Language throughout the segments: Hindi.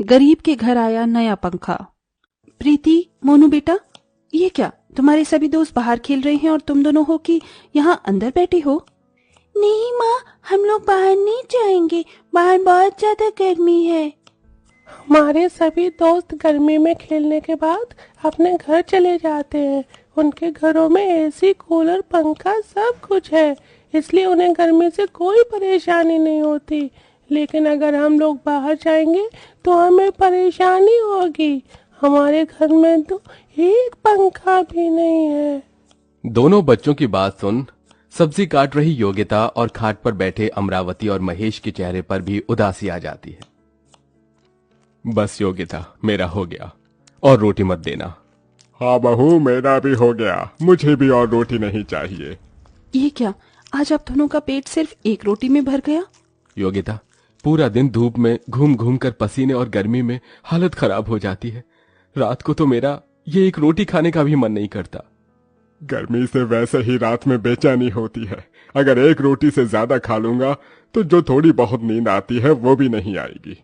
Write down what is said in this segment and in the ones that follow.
गरीब के घर आया नया पंखा। प्रीति, मोनू बेटा, ये क्या, तुम्हारे सभी दोस्त बाहर खेल रहे हैं और तुम दोनों हो कि यहाँ अंदर बैठे हो? नहीं माँ, हम लोग बाहर नहीं जाएंगे, बाहर बहुत ज्यादा गर्मी है। हमारे सभी दोस्त गर्मी में खेलने के बाद अपने घर चले जाते हैं। उनके घरों में एसी, कूलर, पंखा सब कुछ है, इसलिए उन्हें गर्मी से कोई परेशानी नहीं होती। लेकिन अगर हम लोग बाहर जाएंगे तो हमें परेशानी होगी। हमारे घर में तो एक पंखा भी नहीं है। दोनों बच्चों की बात सुन सब्जी काट रही योगिता और खाट पर बैठे अमरावती और महेश के चेहरे पर भी उदासी आ जाती है। बस योगिता, मेरा हो गया, और रोटी मत देना। हाँ बहू, मेरा भी हो गया, मुझे भी और रोटी नहीं चाहिए। ये क्या, आज आप दोनों का पेट सिर्फ एक रोटी में भर गया? योगिता, पूरा दिन धूप में घूम घूम कर पसीने और गर्मी में हालत खराब हो जाती है। रात को तो मेरा ये एक रोटी खाने का भी मन नहीं करता। गर्मी से वैसे ही रात में बेचैनी होती है। अगर एक रोटी से ज्यादा खा लूंगा तो जो थोड़ी बहुत नींद आती है वो भी नहीं आएगी।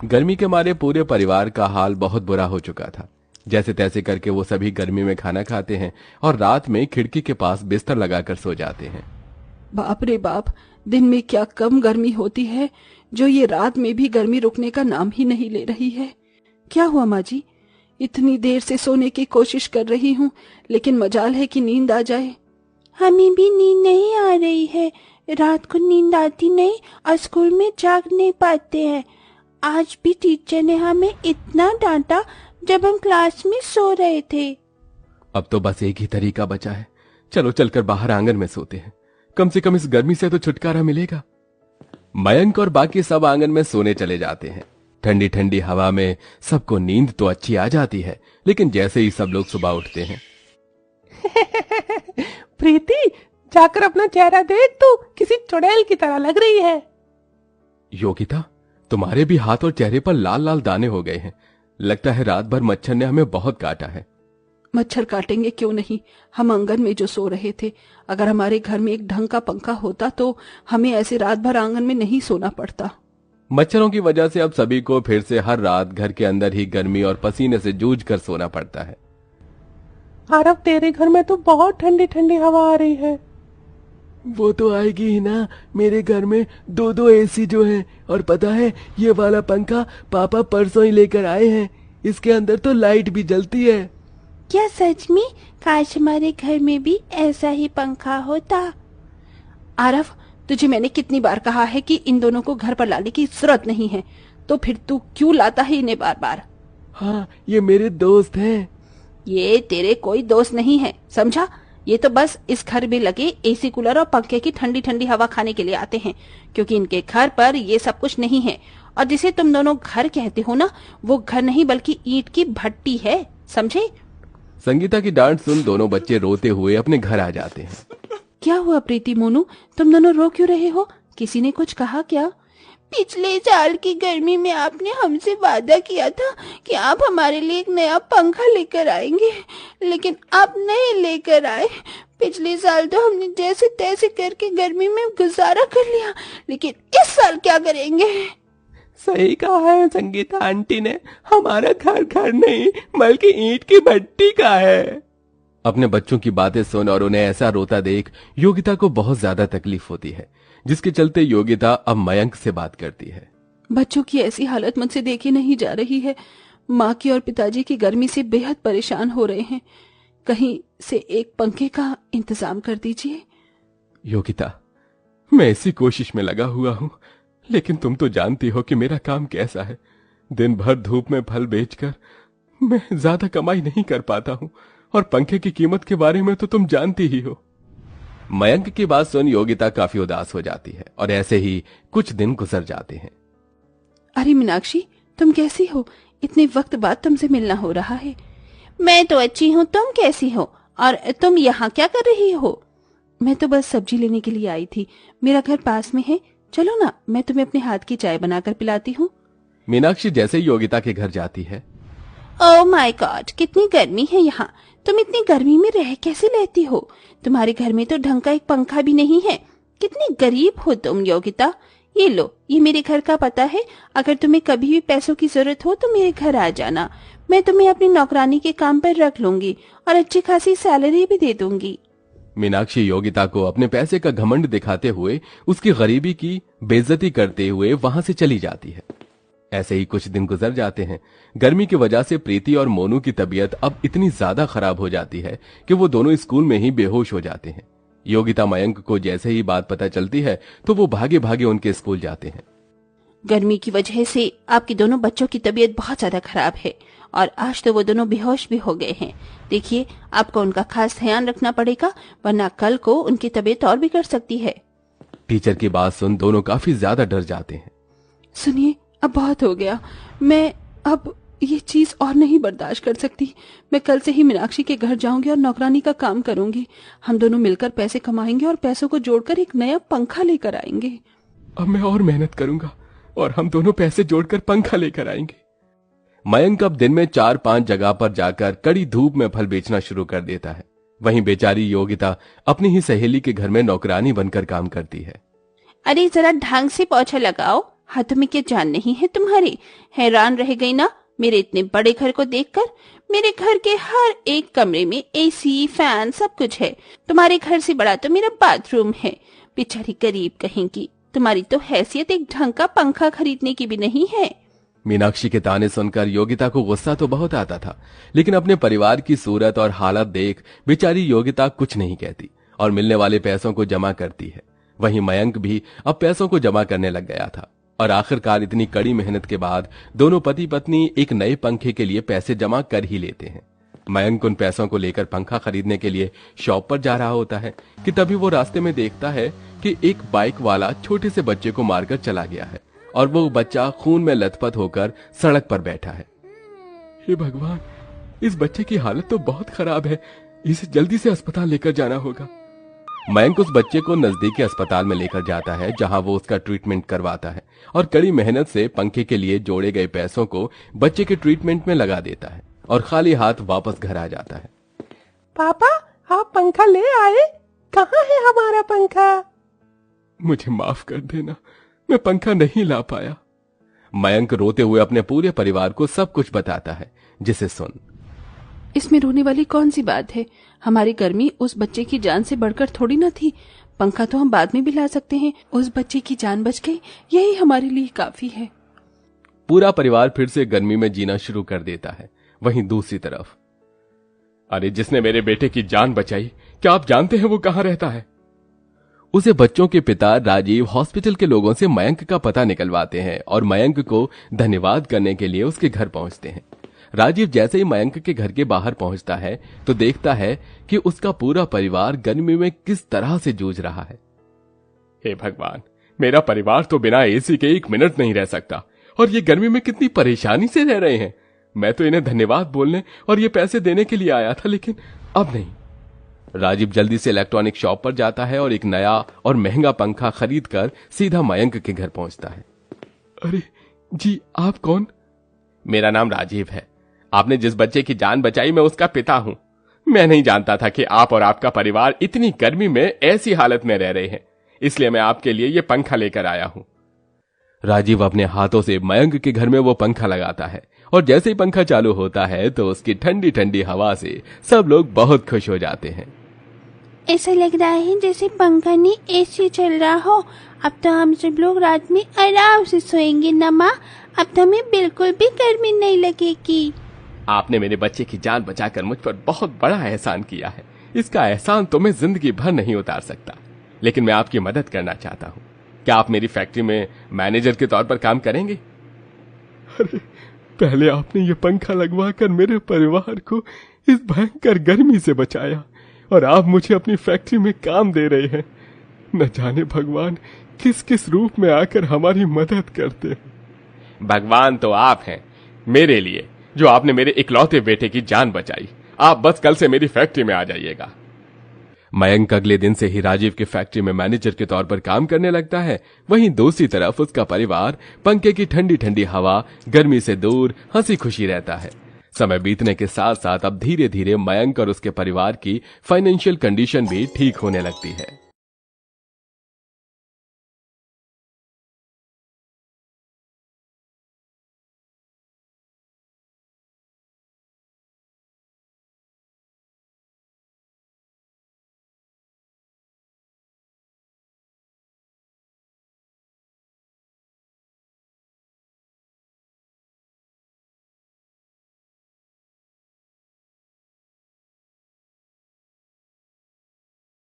गर्मी के मारे पूरे परिवार का हाल बहुत बुरा हो चुका था। जैसे तैसे करके वो सभी गर्मी में खाना खाते हैं और रात में खिड़की के पास बिस्तर लगाकर सो जाते हैं। बाप रे बाप, दिन में क्या कम गर्मी होती है जो ये रात में भी गर्मी रुकने का नाम ही नहीं ले रही है। क्या हुआ माँ जी? इतनी देर से सोने की कोशिश कर रही हूँ, लेकिन मजाल है कि नींद आ जाए। हमें भी नींद नहीं आ रही है, रात को नींद आती नहीं और स्कूल में जाग नहीं पाते हैं। आज भी टीचर ने हमें इतना डांटा जब हम क्लास में सो रहे थे। अब तो बस एक ही तरीका बचा है, चलो चलकर बाहर आंगन में सोते हैं, कम से कम इस गर्मी से तो छुटकारा मिलेगा। मयंक और बाकी सब आंगन में सोने चले जाते हैं। ठंडी ठंडी हवा में सबको नींद तो अच्छी आ जाती है, लेकिन जैसे ही सब लोग सुबह उठते हैं प्रीति, जाकर अपना चेहरा देख, तो किसी चुड़ैल की तरह लग रही है। योगिता, तुम्हारे भी हाथ और चेहरे पर लाल लाल दाने हो गए हैं। लगता है रात भर मच्छर ने हमें बहुत काटा है। मच्छर काटेंगे क्यों नहीं, हम आंगन में जो सो रहे थे। अगर हमारे घर में एक ढंग का पंखा होता तो हमें ऐसे रात भर आंगन में नहीं सोना पड़ता। मच्छरों की वजह से अब सभी को फिर से हर रात घर के अंदर ही गर्मी और पसीने से जूझ कर सोना पड़ता है। आरव, तेरे घर में तो बहुत ठंडी ठंडी हवा आ रही है। वो तो आएगी ही ना, मेरे घर में दो दो एसी जो हैं, और पता है ये वाला पंखा पापा परसों ही लेकर आए हैं, इसके अंदर तो लाइट भी जलती है। क्या सच में? काश हमारे घर में भी ऐसा ही पंखा होता। आरव, तुझे मैंने कितनी बार कहा है कि इन दोनों को घर पर लाने की जरूरत नहीं है, तो फिर तू क्यों लाता है इन्हें बार बार? हाँ, ये मेरे दोस्त हैं। ये तेरे कोई दोस्त नहीं है, समझा? ये तो बस इस घर में लगे एसी, कूलर और पंखे की ठंडी ठंडी हवा खाने के लिए आते हैं, क्योंकि इनके घर पर ये सब कुछ नहीं है। और जिसे तुम दोनों घर कहते हो ना, वो घर नहीं बल्कि ईंट की भट्टी है, समझे? संगीता की डांट सुन दोनों बच्चे रोते हुए अपने घर आ जाते हैं। क्या हुआ प्रीति, मोनू, तुम दोनों रो क्यों रहे हो? किसी ने कुछ कहा क्या? पिछले साल की गर्मी में आपने हमसे वादा किया था कि आप हमारे लिए एक नया पंखा लेकर आएंगे, लेकिन आप नहीं लेकर आए। पिछले साल तो हमने जैसे तैसे करके गर्मी में गुजारा कर लिया, लेकिन इस साल क्या करेंगे? सही कहा है संगीता आंटी ने, हमारा घर घर नहीं बल्कि ईंट की भट्टी का है। अपने बच्चों की बातें सुन और उन्हें ऐसा रोता देख योगिता को बहुत ज्यादा तकलीफ होती है, जिसके चलते योगिता अब मयंक से बात करती है। बच्चों की ऐसी हालत मुझसे देखी नहीं जा रही है। माँ की और पिताजी की गर्मी से बेहद परेशान हो रहे हैं। कहीं से एक पंखे का इंतजाम कर दीजिए। योगिता, मैं इसी कोशिश में लगा हुआ हूँ, लेकिन तुम तो जानती हो कि मेरा काम कैसा है। दिन भर धूप में फल बेचकर मैं ज्यादा कमाई नहीं कर पाता हूँ, और पंखे की कीमत के बारे में तो तुम जानती ही हो। मयंक की बात सुन योगिता काफी उदास हो जाती है, और ऐसे ही कुछ दिन गुजर जाते हैं। अरे मीनाक्षी, तुम कैसी हो? इतने वक्त बाद तुमसे मिलना हो रहा है। मैं तो अच्छी हूँ, तुम कैसी हो? और तुम यहाँ क्या कर रही हो? मैं तो बस सब्जी लेने के लिए आई थी, मेरा घर पास में है, चलो ना, मैं तुम्हें अपने हाथ की चाय बनाकर पिलाती हूँ। मीनाक्षी जैसे ही योगिता के घर जाती है। ओह माय गॉड, कितनी गर्मी है यहाँ। तुम इतनी गर्मी में रह कैसे लेती हो? तुम्हारे घर में तो ढंग का एक पंखा भी नहीं है। कितनी गरीब हो तुम योगिता। ये लो, ये मेरे घर का पता है। अगर तुम्हें कभी भी पैसों की जरूरत हो तो मेरे घर आ जाना। मैं तुम्हें अपनी नौकरानी के काम पर रख लूंगी और अच्छी खासी सैलरी भी दे दूंगी। मीनाक्षी योगिता को अपने पैसे का घमंड दिखाते हुए उसकी गरीबी की बेइज्जती करते हुए वहां से चली जाती है। ऐसे ही कुछ दिन गुजर जाते हैं। गर्मी की वजह से प्रीति और मोनू की तबीयत अब इतनी ज्यादा खराब हो जाती है कि वो दोनों स्कूल में ही बेहोश हो जाते हैं। योगिता मयंक को जैसे ही बात पता चलती है तो वो भागे भागे उनके स्कूल जाते हैं। गर्मी की वजह से आपके दोनों बच्चों की तबीयत बहुत ज्यादा खराब है और आज तो वो दोनों बेहोश भी हो गए हैं। देखिए, आपको उनका खास ध्यान रखना पड़ेगा, वरना कल को उनकी तबीयत और बिगड़ सकती है। टीचर की बात सुन दोनों काफी ज्यादा डर जाते हैं। सुनिए, अब बहुत हो गया। मैं अब ये चीज और नहीं बर्दाश्त कर सकती। मैं कल से ही मीनाक्षी के घर जाऊंगी और नौकरानी का काम करूंगी। हम दोनों मिलकर पैसे कमाएंगे और पैसों को जोड़कर एक नया पंखा लेकर आएंगे। अब मैं और मेहनत करूंगा और हम दोनों पैसे जोड़कर पंखा लेकर आएंगे। मयंक अब दिन में 4-5 जगह पर जाकर कड़ी धूप में फल बेचना शुरू कर देता है। वहीं बेचारी योगिता अपनी ही सहेली के घर में नौकरानी बनकर काम करती है। अरे जरा ढंग से पोछा लगाओ, हाथों में क्या जान नहीं है तुम्हारी? हैरान रह गई ना मेरे इतने बड़े घर को देखकर? मेरे घर के हर एक कमरे में एसी, फैन सब कुछ है। तुम्हारे घर से बड़ा तो मेरा बाथरूम है। बेचारी गरीब कहेंगी, तुम्हारी तो हैसियत एक ढंग का पंखा खरीदने की भी नहीं है। मीनाक्षी के ताने सुनकर योगिता को गुस्सा तो बहुत आता था, लेकिन अपने परिवार की सूरत और हालत देख बेचारी योगिता कुछ नहीं कहती और मिलने वाले पैसों को जमा करती है। वहीं मयंक भी अब पैसों को जमा करने लग गया था और आखिरकार इतनी कड़ी मेहनत के बाद दोनों पति पत्नी एक नए पंखे के लिए पैसे जमा कर ही लेते हैं। मयंक उन पैसों को लेकर पंखा खरीदने के लिए शॉप पर जा रहा होता है कि तभी वो रास्ते में देखता है कि एक बाइक वाला छोटे से बच्चे को मारकर चला गया है और वो बच्चा खून में लथपथ होकर सड़क पर बैठा है। हे भगवान, इस बच्चे की हालत तो बहुत खराब है, इसे जल्दी से अस्पताल लेकर जाना होगा। मयंक उस बच्चे को नजदीकी अस्पताल में लेकर जाता है जहां वो उसका ट्रीटमेंट करवाता है और कड़ी मेहनत से पंखे के लिए जोड़े गए पैसों को बच्चे के ट्रीटमेंट में लगा देता है और खाली हाथ वापस घर आ जाता है। पापा, आप पंखा ले आए? कहाँ है हमारा पंखा? मुझे माफ कर देना, मैं पंखा नहीं ला पाया। मयंक रोते हुए अपने पूरे परिवार को सब कुछ बताता है, जिसे सुन इसमें रोने वाली कौन सी बात है? हमारी गर्मी उस बच्चे की जान से बढ़कर थोड़ी ना थी। पंखा तो हम बाद में भी ला सकते हैं। उस बच्चे की जान बच गई, यही हमारे लिए काफी है। पूरा परिवार फिर से गर्मी में जीना शुरू कर देता है। वहीं दूसरी तरफ, अरे जिसने मेरे बेटे की जान बचाई, क्या आप जानते हैं वो कहाँ रहता है? उसे बच्चों के पिता राजीव हॉस्पिटल के लोगों से मयंक का पता निकलवाते हैं और मयंक को धन्यवाद करने के लिए उसके घर पहुंचते हैं। राजीव जैसे ही मयंक के घर के बाहर पहुंचता है तो देखता है कि उसका पूरा परिवार गर्मी में किस तरह से जूझ रहा है। हे भगवान, मेरा परिवार तो बिना एसी के 1 मिनट नहीं रह सकता और ये गर्मी में कितनी परेशानी से रह रहे हैं। मैं तो इन्हें धन्यवाद बोलने और ये पैसे देने के लिए आया था, लेकिन अब नहीं। राजीव जल्दी से इलेक्ट्रॉनिक शॉप पर जाता है और एक नया और महंगा पंखा खरीदकर सीधा मयंक के घर पहुंचता है। अरे जी, आप कौन? मेरा नाम राजीव है। आपने जिस बच्चे की जान बचाई, मैं उसका पिता हूं। मैं नहीं जानता था कि आप और आपका परिवार इतनी गर्मी में ऐसी हालत में रह रहे हैं, इसलिए मैं आपके लिए ये पंखा लेकर आया हूं। राजीव अपने हाथों से मयंक के घर में वो पंखा लगाता है और जैसे ही पंखा चालू होता है तो उसकी ठंडी ठंडी हवा से सब लोग बहुत खुश हो जाते हैं। ऐसा लग रहा है जैसे पंखा नहीं एसी चल रहा हो। अब तो हम सब लोग रात में आराम से सोएंगे ना माँ। अब तो हमें बिल्कुल भी गर्मी नहीं लगेगी। आपने मेरे बच्चे की जान बचाकर मुझ पर बहुत बड़ा एहसान किया है। इसका एहसान तो मैं जिंदगी भर नहीं उतार सकता, लेकिन मैं आपकी मदद करना चाहता हूँ। क्या आप मेरी फैक्ट्री में मैनेजर के तौर पर काम करेंगे? अरे पहले आपने ये पंखा लगवाकर मेरे परिवार को इस भयंकर गर्मी से बचाया और आप मुझे अपनी फैक्ट्री में काम दे रहे हैं। न जाने भगवान किस किस रूप में आकर हमारी मदद करते हैं। भगवान तो आप हैं मेरे लिए, जो आपने मेरे इकलौते बेटे की जान बचाई। आप बस कल से मेरी फैक्ट्री में आ जाइएगा। मयंक अगले दिन से ही राजीव की फैक्ट्री में मैनेजर के तौर पर काम करने लगता है। वहीं दूसरी तरफ उसका परिवार पंखे की ठंडी ठंडी हवा, गर्मी से दूर हंसी खुशी रहता है। समय बीतने के साथ साथ अब धीरे धीरे मयंक और उसके परिवार की फाइनेंशियल कंडीशन भी ठीक होने लगती है।